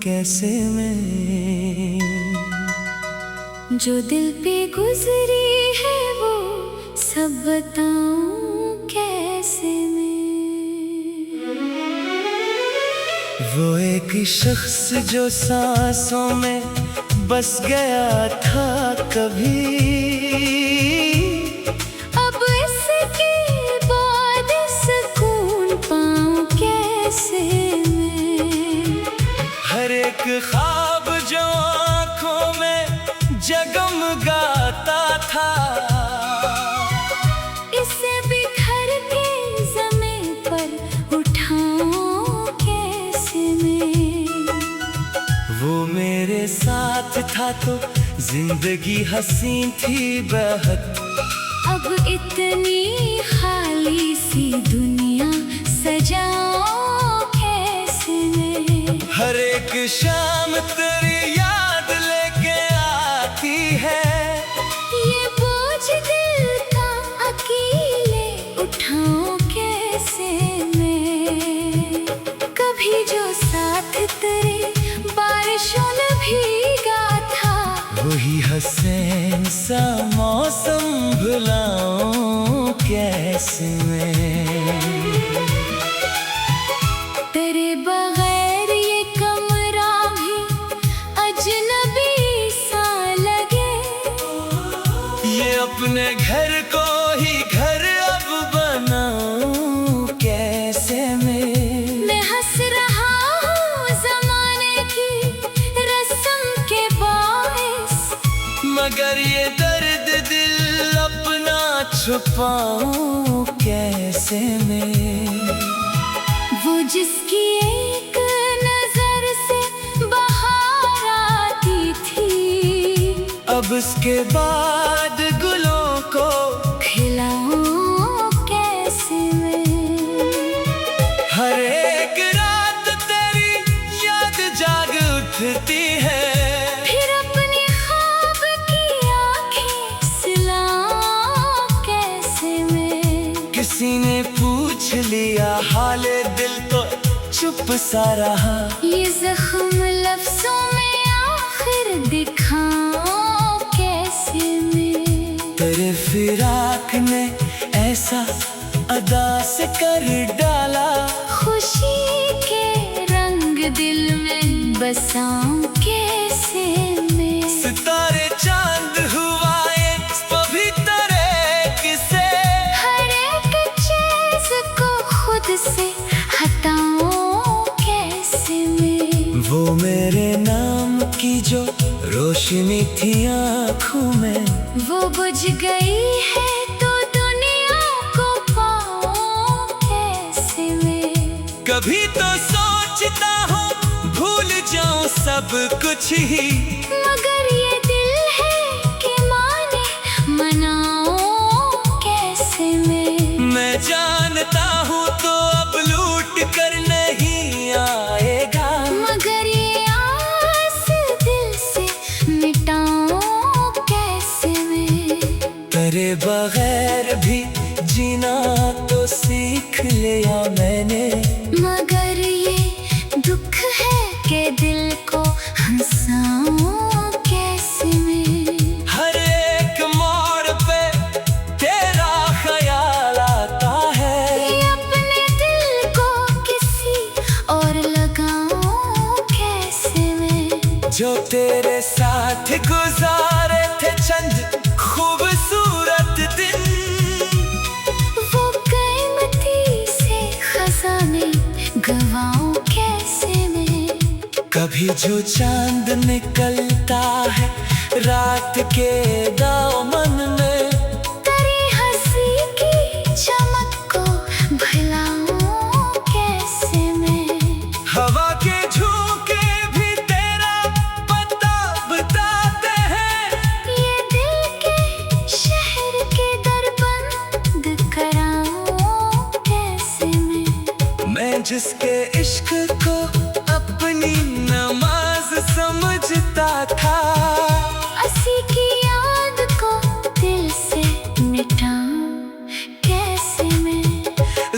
कैसे मैं। जो दिल पे गुजरी है वो सब बताऊं कैसे मैं। वो एक शख्स जो सांसों में बस गया था कभी, अब इसके बाद सुकून पाऊं कैसे मैं। हर एक ख्वाब जो आँखों में जगमगाता था, इसे बिखर के ज़मीं पर उठाऊं कैसे मैं। वो मेरे साथ था तो जिंदगी हसीन थी बहुत, अब इतनी खाली सी दुनिया सजाऊं कैसे मैं। हर एक शाम तेरी याद लेके आती है, ये बोझ दिल का अकेले उठाऊं कैसे मैं। कभी जो साथ तेरे बारिशों में भीगा था, वही हसीन सा मौसम भुलाऊं कैसे मैं। तेरे बगैर ये कमरा भी अजनबी सा लगे। ये अपने घर को ही घर अब बनाऊं कैसे मैं हंस रहा हूँ ज़माने की रस्म के बाइस, मगर ये दर्द दिल अपना छुपाऊं कैसे मैं। वो जिसकी एक नजर से बाहर आती थी, अब उसके बाद गुलों को खिलाऊं कैसे मैं। हर एक रात तेरी याद जाग उठती है, फिर अपनी ख्वाब की आँखें सिलाऊं कैसे मैं। किसी ने पूछ लिया हाले दिल तो चुप सा रहा, ये जख्म लफ्जों में आखिर दिखाऊं कैसे मैं। तेरे फिराक ने ऐसा अदा से कर डाला, खुशी के रंग दिल में बसाऊं कैसे मैं। सितारे चांद हुआ एक पवित्र किसे, हर एक चीज को खुद से हटाऊं कैसे मैं। वो मेरे नाम की जो रोशनी थी आँखों में, वो बुझ गई है तो दुनिया को पाऊं कैसे मैं। कभी तो सोचता हूँ भूल जाऊं सब कुछ ही, मगर ये दिल है कि माने मनाऊं कैसे मैं। जानता हूँ तो अब लूट कर नहीं आएगा, मगर ये आस दिल से मिटाऊं कैसे मैं। तेरे बगैर भी जीना तो सीख लिया मैंने, मगर ये दुख है कि दिल को हंसाऊं कैसे मैं। हर एक मोड़ पे तेरा ख्याल आता है, ये अपने दिल को किसी और लगाऊं कैसे मैं। जो तेरे साथ गुजारे थे चंद खूबसूरत दिन, वो कीमती से खजाने गवाऊं कैसे मैं। कभी जो चांद निकलता है रात के दामन में, तेरी हंसी की चमक को भुलाऊं कैसे मैं। हवा के झोंके भी तेरा पता बताते हैं, ये दिल के शहर के दर बंद कराऊं कैसे मैं। जिसके इश्क को अपनी नमाज समझता था, असी की याद को दिल से मिटाऊं कैसे मैं।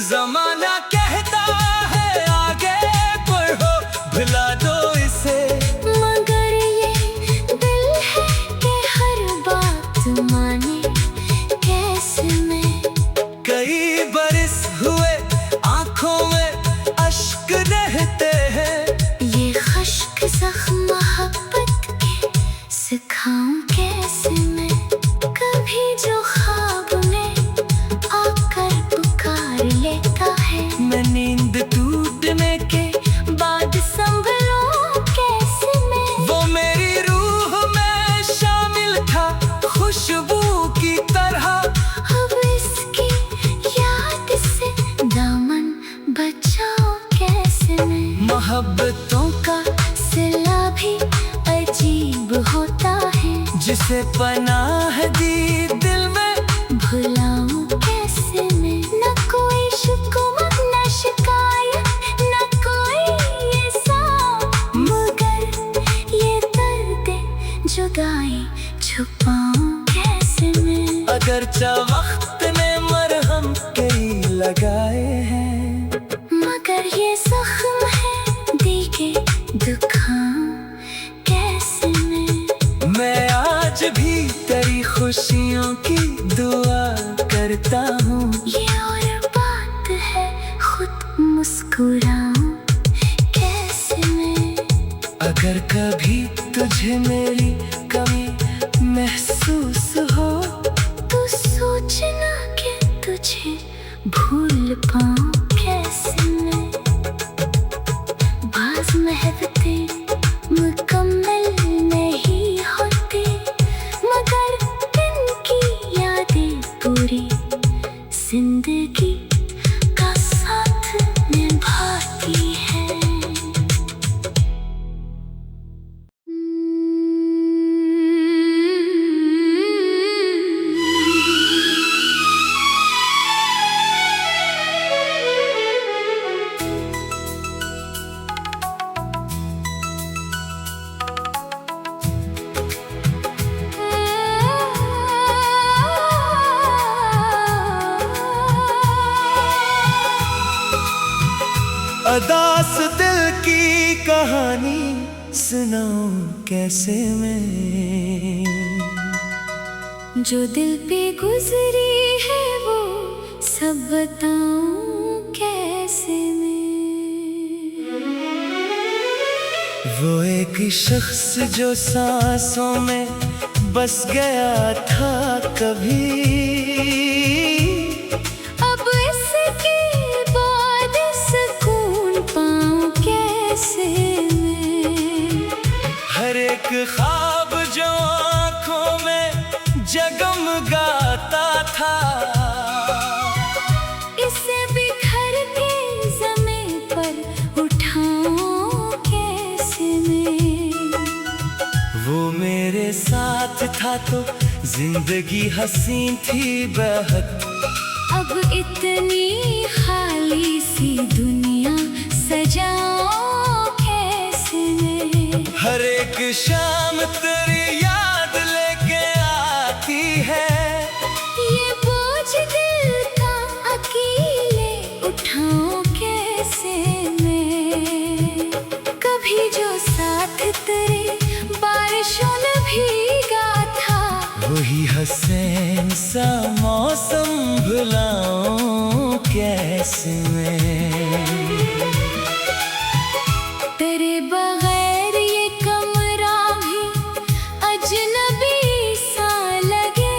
जमाना कहता है आगे बढ़ो, भुला दो जख्म मोहब्बत के सिखाऊं कैसे मैं। कभी जो ख्वाब में आकर पुकार लेता है, मैं नींद टूटने के बाद संभलूं कैसे मैं। वो मेरी रूह में शामिल था खुशबू की तरह। अब इसकी याद से दामन बचाओ कैसे मैं। मोहब्बतों का सिला भी अजीब होता है, जिसे पनाह दी दिल में भुलाऊं कैसे मैं। न कोई शिकवा न शिकायत, न कोई ये साम, मगर ये दर्द जुदाई छुपाऊं कैसे मैं। अगरचा वक्त ने मरहम कई लगाए हैं, मगर ये जख्म है दिखे दुखाऊं कैसे मैं। मैं आज भी तेरी खुशियों की दुआ करता हूँ। ये और बात है खुद मुस्कुराऊं कैसे मैं। अगर कभी तुझे मेरी कमी महसूस हो, तू सोचना कि तुझे भूल पाऊं कैसे मैं। बाज़ महबतें मुकम्मल नहीं होती, मगर इनकी यादें पूरी जिंदगी का साथ निभाती है। अदास दिल की कहानी सुनाऊं कैसे मैं। जो दिल पे गुजरी है वो सब बताऊं कैसे मैं। वो एक शख्स जो सांसों में बस गया था कभी, अब इसके बाद सुकून पाऊं कैसे मैं। हर एक ख्वाब जो आँखों में जगमगाता था, इसे बिखर के ज़मीं पर उठाऊं कैसे मैं। वो मेरे साथ था तो जिंदगी हसीन थी बहुत। अब इतनी खाली सी दुनिया सजाऊं कैसे मैं। हर एक शाम तेरी याद लेके आती है, ये बोझ दिल का अकेले उठाऊं कैसे मैं। कभी जो साथ तेरे बारिशों में भीगा था, वही हसीन सा मौसम भुलाऊं कैसे मैं। तेरे बगैर ये कमरा भी अजनबी सा लगे।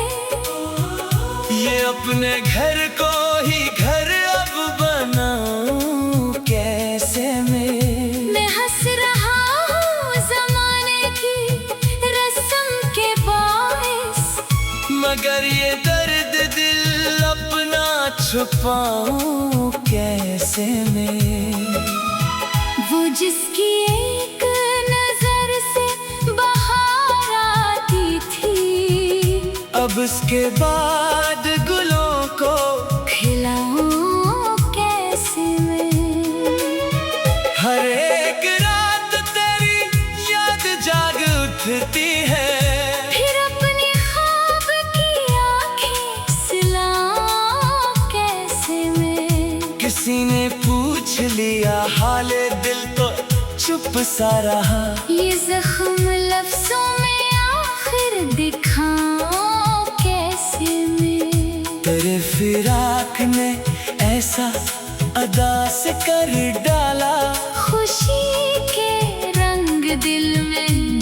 ये अपने घर को ही घर अब बनाऊं कैसे मैं हंस रहा हूँ ज़माने की रस्म के बाइस, मगर ये दर्द दिल अपना छुपाऊं कैसे मैं। वो जिसकी एक नजर से बाहर आती थी, अब उसके बाद गुलों को खिलाऊं कैसे मैं। हर एक रात तेरी याद जाग उठती है, फिर अपनी ख्वाब की आँखें सिलाऊं कैसे मैं। किसी ने पूछ लिया हाले दिल तो चुप सा रहा। ये जख्म लफ्जों में आखिर दिखाऊं कैसे मैं। तेरे फिराक ने ऐसा अदा से कर डाला, खुशी के रंग दिल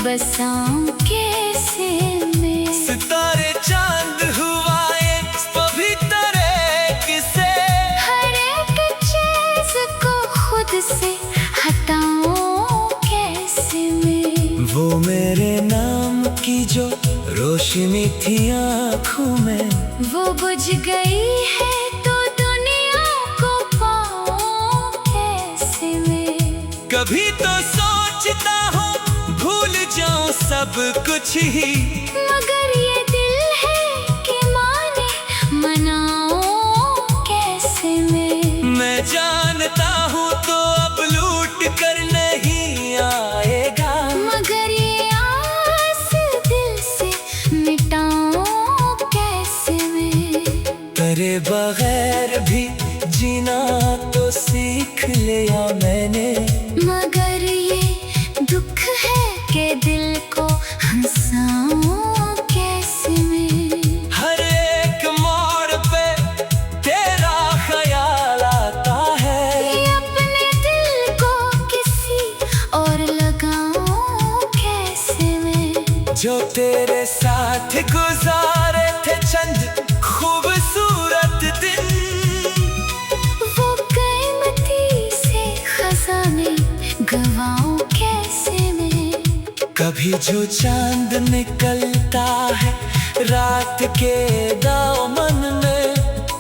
बसाऊं कैसे मैं। सितारे चांद हुआ एक पवित्र किसे, हर एक चीज को खुद से हटाऊं कैसे मैं। वो मेरे नाम की जो रोशनी थी आँखों में, वो बुझ गई है तो दुनिया को पाऊं कैसे मैं। कभी तो सोचता हूँ भूल जाऊं सब कुछ ही, मगर ये दिल है कि माने मनाऊं कैसे मैं। जानता हूँ तो अब लूट कर नहीं आएगा, मगर ये आस दिल से मिटाऊं कैसे मैं। तेरे बगैर भी जीना तो सीख लिया मैंने, मगर ये दुख है कि दिल को हंसाऊं कैसे मैं। हर एक मोड़ पे तेरा ख्याल आता है, ये अपने दिल को किसी और लगाऊं कैसे मैं। जो तेरे साथ गुजारे थे चंद खूबसूरत दिन, वो कीमती से खजाने गवाऊं कैसे मैं। कभी जो चांद निकलता है रात के दामन में,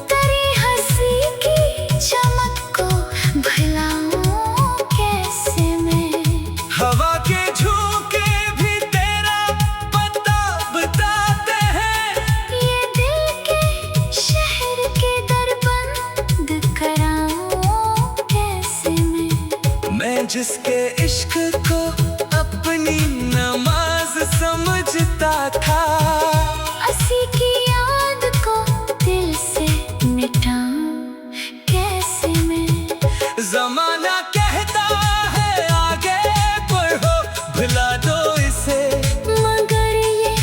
तेरी हंसी की चमक को भुलाऊं कैसे मैं। हवा के झोंके भी तेरा पता बताते हैं, ये दिल के शहर के दर बंद कराऊं कैसे मैं। जिसके इश्क को अपनी नमाज समझता था, असी की याद को दिल से मिटाऊं कैसे मैं। जमाना कहता है आगे बढ़ो भुला दो इसे, मगर ये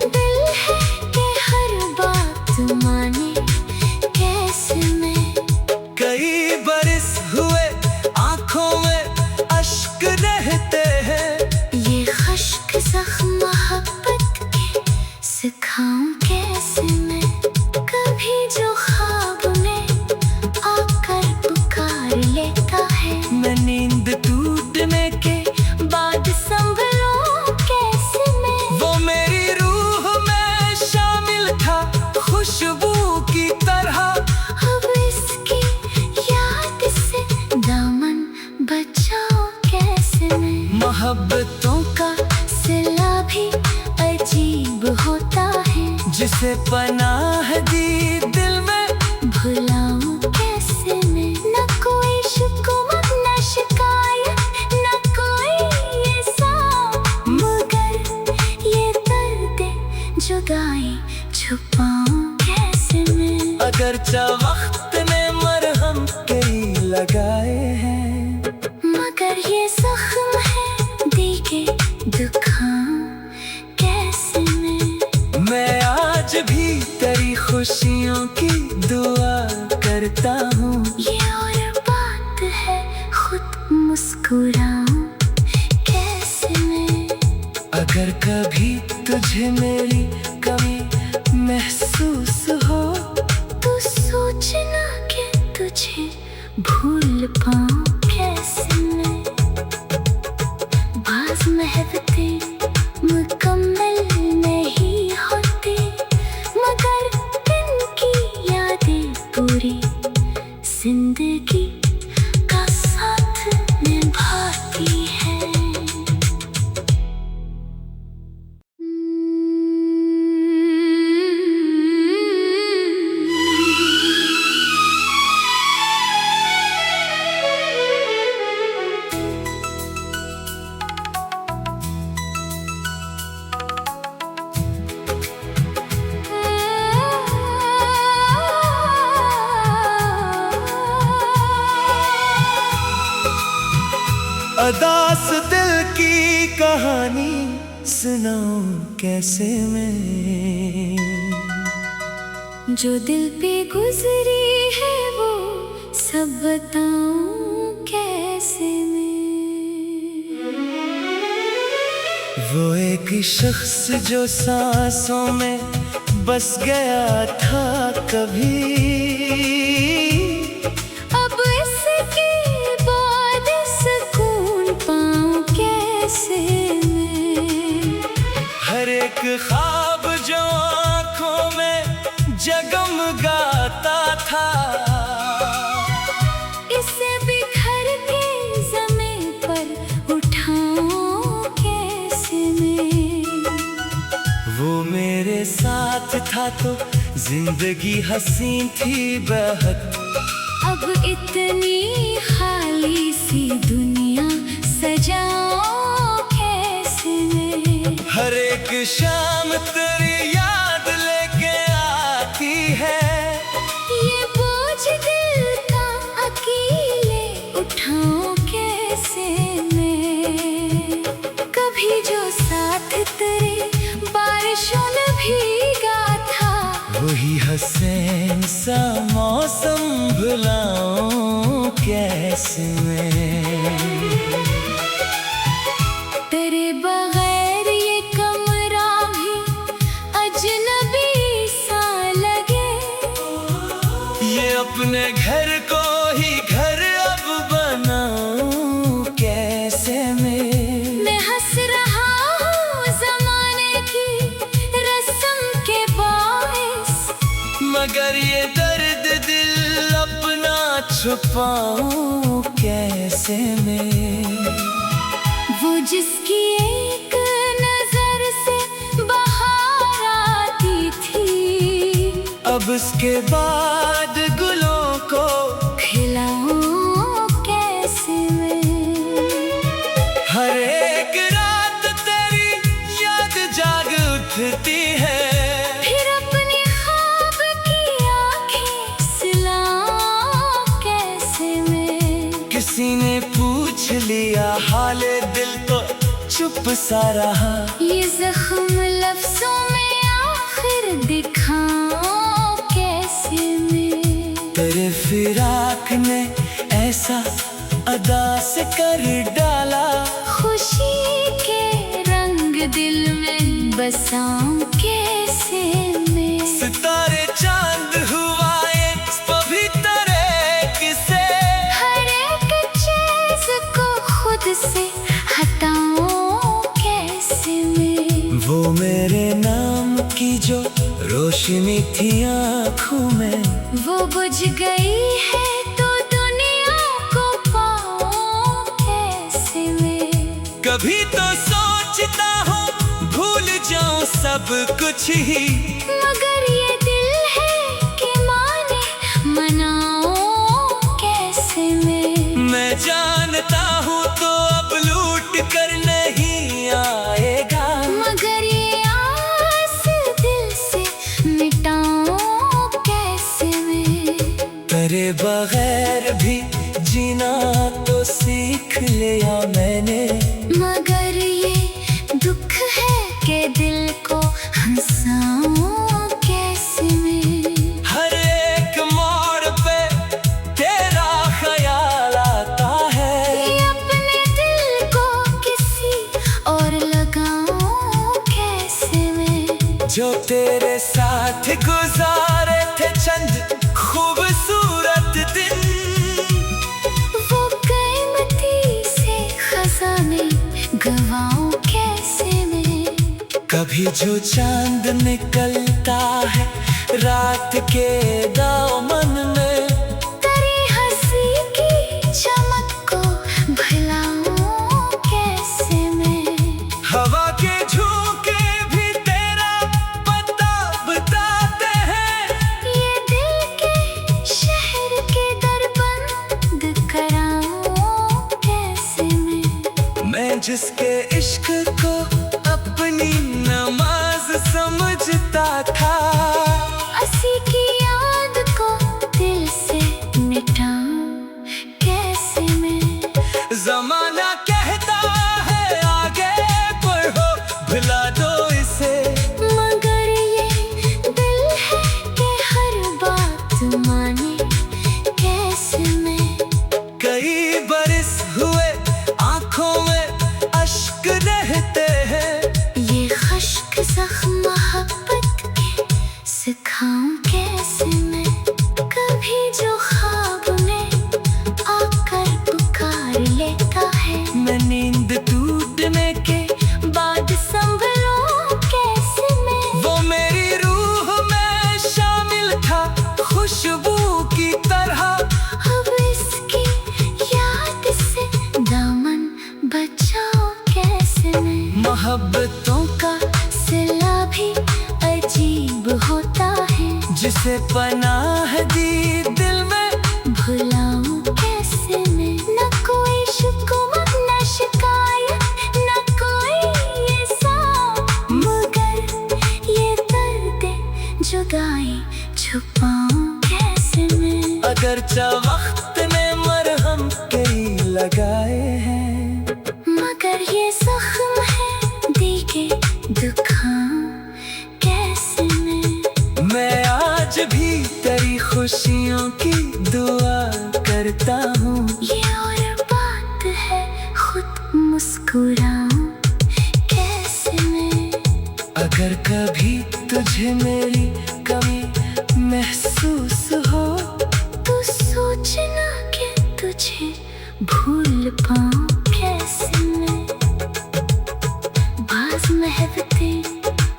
दिल है कि हर बात माने कैसे मैं। कई बरस हुए आंखों में अश्क रहते हैं, ये खश्क जख्म मोहब्बत के सिखाऊं कैसे मैं। कभी जो ख्वाब में आकर पुकार लेता है, मैं नींद टूटने के बाद संभलूं कैसे मैं। वो मेरी रूह में शामिल था खुशबू की तरह, अब इसकी याद से दामन बचाओ कैसे मैं। मोहब्बतों का सिला भी अजीब होता है, जिसे पनाह दी दिल में, भुलाऊं कैसे मैं। न कोई शिकवा न शिकायत न कोई ये साम, मगर ये दर्द जुदाई छुपाऊं कैसे मैं। अगरचा वक्त ने मरहम कई लगाए हैं, मगर ये जख्म है दिखे दुखाऊं कैसे मैं। आज भी तेरी खुशियों की दुआ करता हूँ, ये और बात है खुद मुस्कुराऊं कैसे मैं। अगर कभी तुझे मेरी कमी महसूस हो, तू सोचना कि तुझे भूल पाऊं कैसे मैं। बाज़ महबते मुकम्मल नहीं होती, मगर इनकी यादें पूरी जिंदगी का साथ निभाती है। अदास दिल की कहानी सुनाऊं कैसे मैं। जो दिल पे गुजरी है वो सब बताऊं कैसे मैं। वो एक शख्स जो सांसों में बस गया था कभी, अब इसके बाद सुकून पाऊं कैसे मैं। हर एक ख्वाब जो आंखों में जगमगाता था, इसे बिखर के ज़मीन पर उठाऊं कैसे मैं। वो मेरे साथ था तो जिंदगी हसीन थी बहुत, अब इतनी खाली सी दुनिया सजाऊं कैसे मैं। हर एक शाम तेरी याद लेके आती है, ये बोझ दिल का अकेले उठाऊं कैसे मैं। कभी जो साथ तेरे बारिशों में भीगा था, वही हसीन सा मौसम भुलाऊं कैसे मैं। तेरे बगैर ये कमरा भी अजनबी सा लगे। ये अपने घर को ही घर अब बनाऊं कैसे मैं हंस रहा हूँ ज़माने की रस्म के बाइस, मगर ये दर्द दिल अपना छुपाऊं कैसे मैं। वो जिसकी एक नजर से बाहर आती थी, अब उसके बाद गुलों को खिलाऊं कैसे मैं। हर एक रात तेरी याद जाग उठती है, फिर अपने ख्वाब की आंखें सिलाऊं कैसे मैं। किसी ने पूछ लिया हाले दिल तो चुप सा रहा, ये जख्म लफ्जों में आखिर दिखाऊं कैसे मैं। तेरे फिराक ने ऐसा अदा से कर डाला, खुशी के रंग दिल में बसाऊं कैसे मैं। सितारे चांद हुआ ये पवित्र किसे, हर एक चीज को खुद से हटाऊं कैसे मैं। वो मेरे नाम की जो रोशनी थी आँखों में, वो बुझ गई है तो दुनिया को पाऊं कैसे मैं। कभी तो सोचता हूँ भूल जाऊं सब कुछ ही, मगर ये दिल है कि माने मनाऊं कैसे मैं जानता हूँ तो अब लूट कर नहीं आएगा, मगर ये आस दिल से मिटाऊं कैसे मैं। तेरे बगैर भी जीना तो सीख लिया मैंने, मगर ये दुख है कि दिल को हंसाऊं कैसे मैं। हर एक मोड़ पे तेरा ख्याल आता है, ये अपने दिल को किसी और लगाऊं कैसे मैं। जो तेरे साथ गुजारे थे चंद खूबसूरत दिन, वो कीमती से खजाने गवाऊं कैसे मैं। कभी जो चांद निकलता है रात के दामन में, तेरी हंसी की चमक को भुलाऊं कैसे मैं। हवा के झोंके भी तेरा पता बताते हैं, ये दिल के शहर के दर बंद कराऊं कैसे मैं। जिसके इश्क को अपनी नमाज समझता था, असी की याद को दिल से मिटाऊं कैसे मैं। जमाना कहता है आगे बढ़ो भुला दो इसे, मगर ये दिल है कि हर बात माने कैसे मैं। कई बरस हुए आंखों में अश्क रहते हैं, मोहब्बतों का सिला भी अजीब होता है। जिसे पनाह दी दिल में भुलाऊं कैसे मैं, न कोई शिकवा न शिकायत, न कोई ये साम, मगर ये दर्द जुदाई छुपाऊं कैसे मैं। अगर वक्त ने मरहम कई लगाए हैं, मगर ये जख्म है दिखे दुखाऊं कैसे मैं आज भी तेरी खुशियों की दुआ करता हूँ। ये और बात है खुद मुस्कुराऊं कैसे मैं। अगर कभी तुझे मेरी कमी महसूस हो, तू सोचना कि तुझे भूल पाऊं कैसे मैं। बाज़ महबतें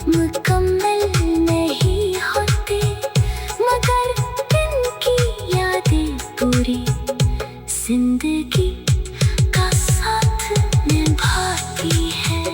मुकम्मल नहीं होती, मगर इनकी यादें पूरी जिंदगी का साथ निभाती है।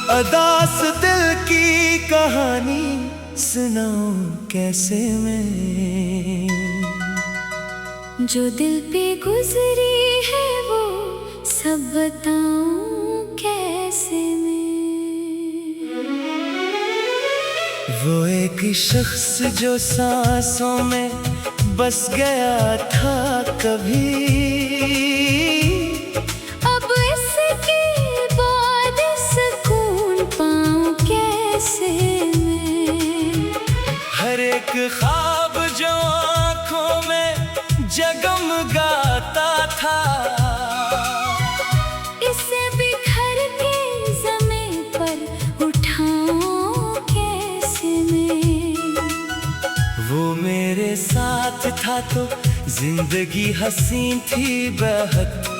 अदास दिल की कहानी सुनाऊं कैसे मैं। जो दिल पे गुजरी है वो सब बताऊं कैसे मैं। वो एक शख्स जो सांसों में बस गया था कभी, अब इसके बाद सुकून पाऊं कैसे मैं। हर एक ख्वाब जो आँखों में जगमगाता था, इसे बिखर के ज़मीं पर उठाऊं कैसे मैं। वो मेरे साथ था तो जिंदगी हसीन थी बहुत,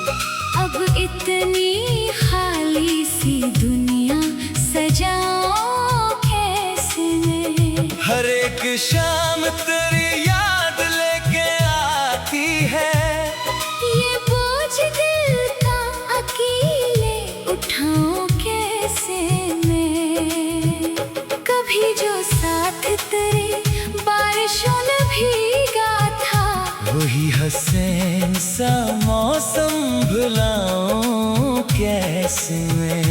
अब इतनी खाली सी दुनिया सजाऊं कैसे मैं। हर एक शाम तेरी याद लेके आती है, ये बोझ दिल का अकेले उठाऊं कैसे मैं। कभी जो साथ तेरे बारिशों में भीगा था, वही हसीन सा मौसम भुलाऊं कैसे मैं।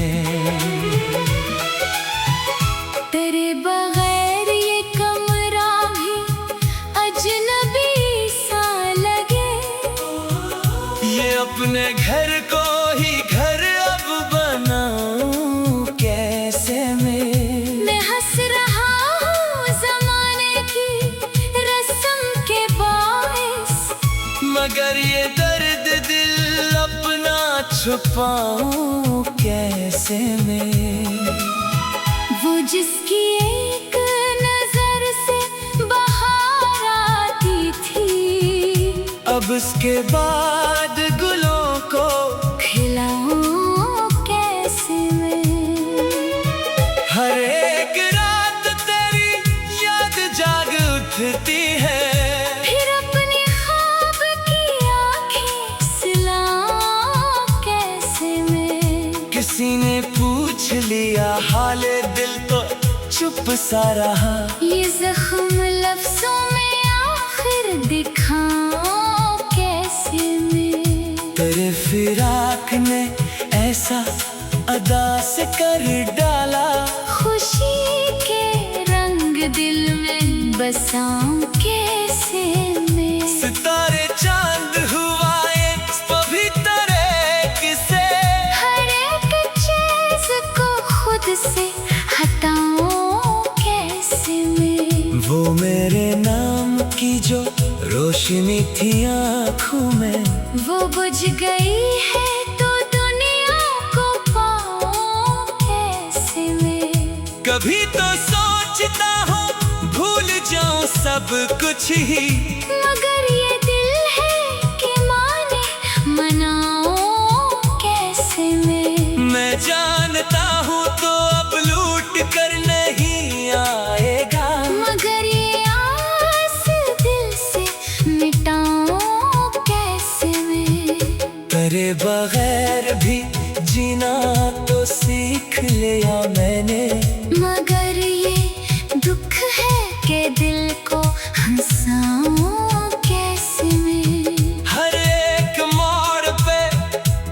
तेरे बगैर ये कमरा भी अजनबी सा लगे। ये अपने घर को ही घर अब बनाऊं कैसे मैं हंस रहा हूँ ज़माने की रस्म के बाइस, मगर ये दर्द दिल अपना छुपाऊं कैसे मैं। वो जिसकी एक नजर से बाहर आती थी, अब उसके बाद गुलों को खिलाऊं कैसे मैं। हर एक रात तेरी याद जाग उठती है, फिर अपनी ख्वाब की आँखें सिलाऊं कैसे मैं। किसी ने पूछ लिया हाले दिल तो चुप सा रहा। ये जख्म लफ्जों में आखिर दिखाऊं कैसे मैं। तेरे फिराक ने ऐसा अदा से कर डाला, खुशी के रंग दिल में बसाऊं कैसे मैं। सितारे चांद हुआ एक पवित्र किसे, हर एक चीज को खुद से हटाऊं कैसे मैं। वो मेरे नाम की जो रोशनी थी आँखों में, वो बुझ गई है तो दुनिया को पाऊं कैसे मैं। कभी तो सोचता हूँ भूल जाऊं सब कुछ ही, मगर ये दिल है कि माने मनाऊं कैसे मैं जानता हूँ तो अब लूट कर नहीं आएगा, मगर ये आस दिल से मिटाऊं कैसे मैं। तेरे बगैर भी जीना तो सीख लिया मैंने, मगर ये दुख है कि दिल को हंसाऊं कैसे मैं। हर एक मोड़ पे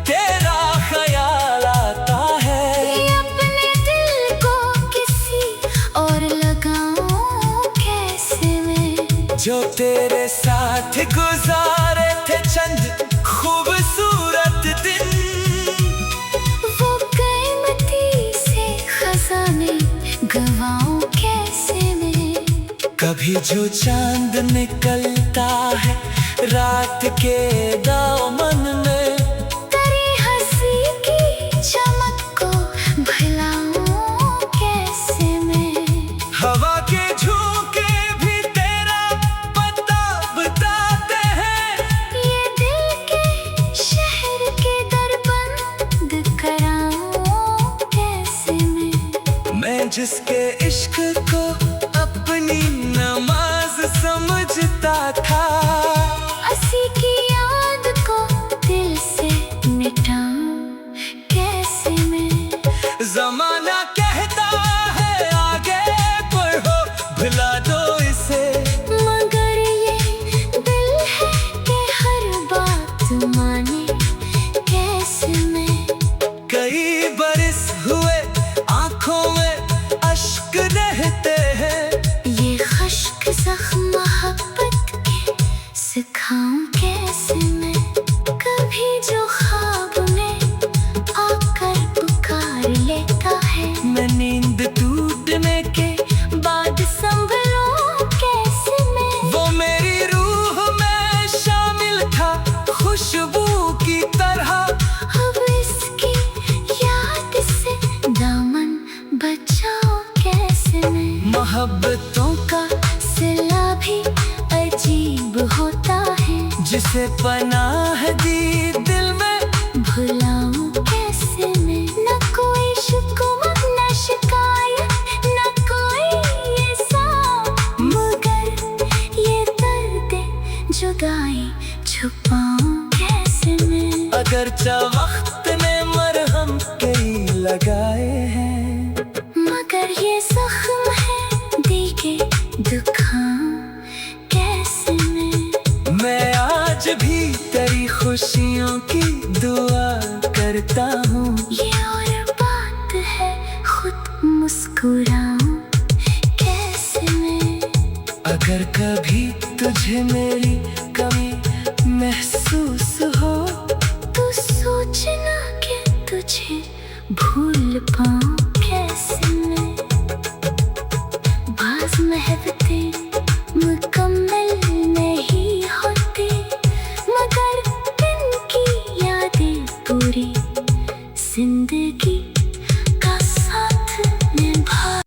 तेरा ख्याल आता है, ये अपने दिल को किसी और लगाऊं कैसे मैं। जो तेरे साथ गुजारे थे चंद खूबसूरत दिन, वो कीमती से खजाने गवाऊं कैसे मैं। कभी जो चांद निकलता है रात के दामन में, तेरी हंसी की चमक को भुलाऊं कैसे मैं। हवा के झोंके भी तेरा पता बताते हैं, ये दिल के शहर के दर बंद कराऊं कैसे मैं। जिसके इश्क को अपनी नमाज समझता था, असी की याद को दिल से मिटाऊं कैसे मैं। जमाना कहता है आगे बढ़ो भुला दो इसे, मगर ये दिल है कि हर बात माने कैसे मैं। कई बरस हुए आंखों में अश्क रहते हैं, ये खश्क जख्म मोहब्बत के सिखाऊं कैसे मैं। कभी जो ख्वाब में आकर पुकार लेता है, मैं नींद टूटने के बाद संभलूं कैसे मैं। वो मेरी रूह में शामिल था खुशबू की तरह, अब इसकी याद से दामन बचाओ कैसे मैं। मोहब्बतों का सिला भी अजीब होता है, जिसे पनाह दी दिल में, भुलाऊं कैसे मैं। न कोई शिकवा न शिकायत न कोई ये साथ, मगर ये दर्द जुदाई छुपाऊं कैसे मैं। अगरचा वक्त ने मरहम कई लगाए हैं, मगर ये जख्म है दिखे दुखाऊं कैसे मैं। आज भी तेरी खुशियों की दुआ करता हूँ, ये और बात है खुद मुस्कुराऊं कैसे मैं। अगर कभी तुझे मेरी कमी महसूस हो, तू सोचना कि तुझे भूल पाऊं